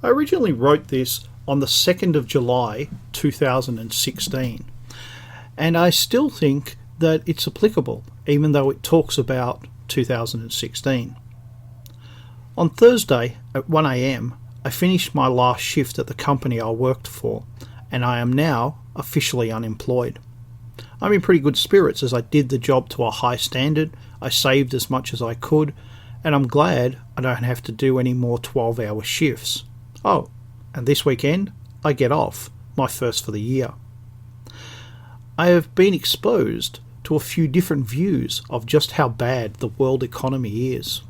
I originally wrote this on the 2nd of July 2016, and I still think that it's applicable, even though it talks about 2016. On Thursday at 1 a.m, I finished my last shift at the company I worked for, and I am now officially unemployed. I'm in pretty good spirits as I did the job to a high standard, I saved as much as I could, and I'm glad I don't have to do any more 12-hour shifts. Oh, and this weekend I get off, my first for the year. I have been exposed to a few different views of just how bad the world economy is.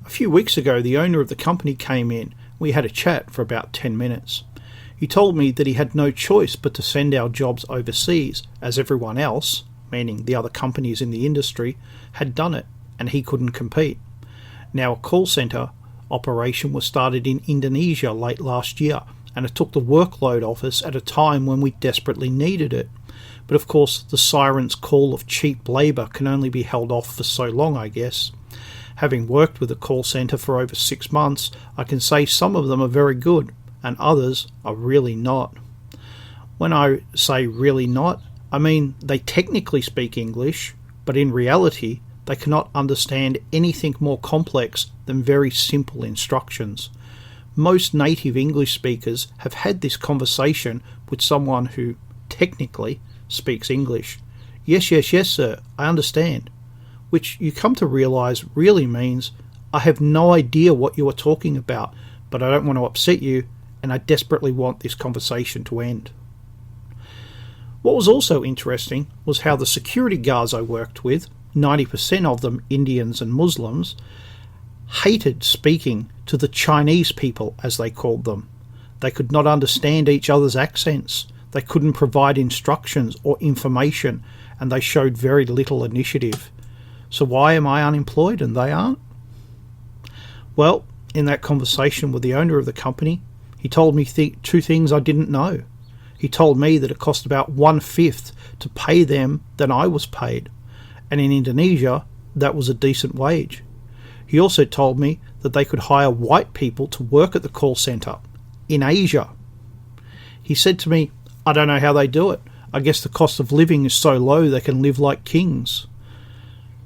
A few weeks ago, the owner of the company came in. We had a chat for about 10 minutes. He told me that he had no choice but to send our jobs overseas, as everyone else, meaning the other companies in the industry, had done it, and he couldn't compete. Now, a call centre operation was started in Indonesia late last year, and it took the workload off us at a time when we desperately needed it. But of course, the siren's call of cheap labour can only be held off for so long, I guess. Having worked with a call centre for over 6 months, I can say some of them are very good, and others are really not. When I say really not, I mean they technically speak English, but in reality, they cannot understand anything more complex than very simple instructions. Most native English speakers have had this conversation with someone who, technically, speaks English. Yes, yes, yes, sir, I understand. Which you come to realise really means, I have no idea what you are talking about, but I don't want to upset you, and I desperately want this conversation to end. What was also interesting was how the security guards I worked with, 90% of them Indians and Muslims, hated speaking to the Chinese people, as they called them. They could not understand each other's accents. They couldn't provide instructions or information, and they showed very little initiative. So why am I unemployed and they aren't? Well, in that conversation with the owner of the company, he told me two things I didn't know. He told me that it cost about 1/5 to pay them than I was paid, and in Indonesia, that was a decent wage. He also told me that they could hire white people to work at the call centre in Asia. He said to me, I don't know how they do it. I guess the cost of living is so low they can live like kings.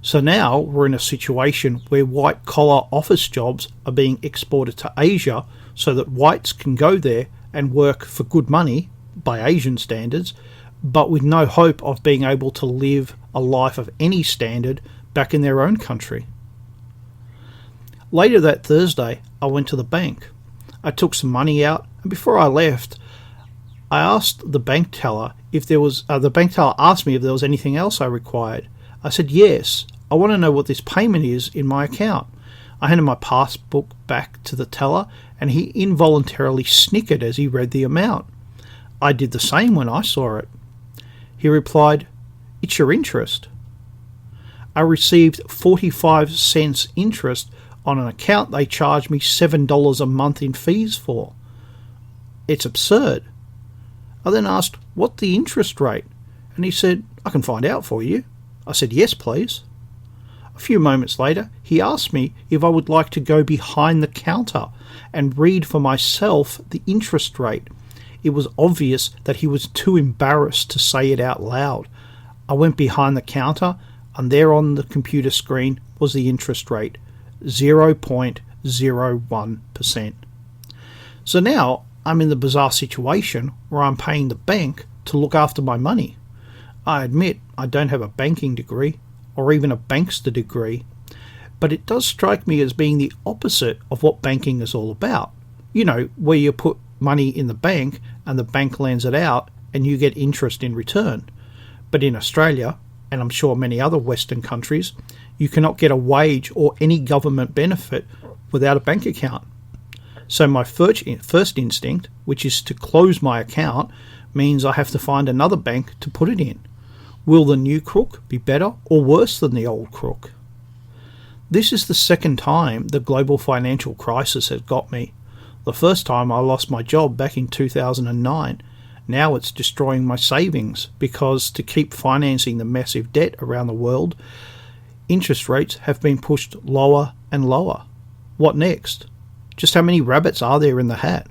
So now we're in a situation where white-collar office jobs are being exported to Asia so that whites can go there and work for good money, by Asian standards, but with no hope of being able to live a life of any standard back in their own country. Later that Thursday, I went to the bank. I took some money out, and before I left, I asked the bank teller if there was. The bank teller asked me if there was anything else I required. I said yes. I want to know what this payment is in my account. I handed my passbook back to the teller, and he involuntarily snickered as he read the amount. I did the same when I saw it. He replied, "It's your interest." I received 45 cents interest on an account they charged me $7 a month in fees for. It's absurd. I then asked, "What's the interest rate?" And he said, "I can find out for you." I said, "Yes, please." A few moments later, he asked me if I would like to go behind the counter and read for myself the interest rate. It was obvious that he was too embarrassed to say it out loud. I went behind the counter, and there on the computer screen was the interest rate, 0.01%. So now I'm in the bizarre situation where I'm paying the bank to look after my money. I admit I don't have a banking degree, or even a bankster degree, but it does strike me as being the opposite of what banking is all about. You know, where you put money in the bank and the bank lends it out and you get interest in return. But in Australia, and I'm sure many other Western countries, you cannot get a wage or any government benefit without a bank account. So my first instinct, which is to close my account, means I have to find another bank to put it in. Will the new crook be better or worse than the old crook? This is the second time the global financial crisis has got me. The first time I lost my job back in 2009. Now it's destroying my savings because to keep financing the massive debt around the world, interest rates have been pushed lower and lower. What next? Just how many rabbits are there in the hat?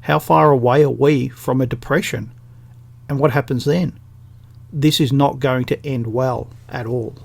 How far away are we from a depression? And what happens then? This is not going to end well at all.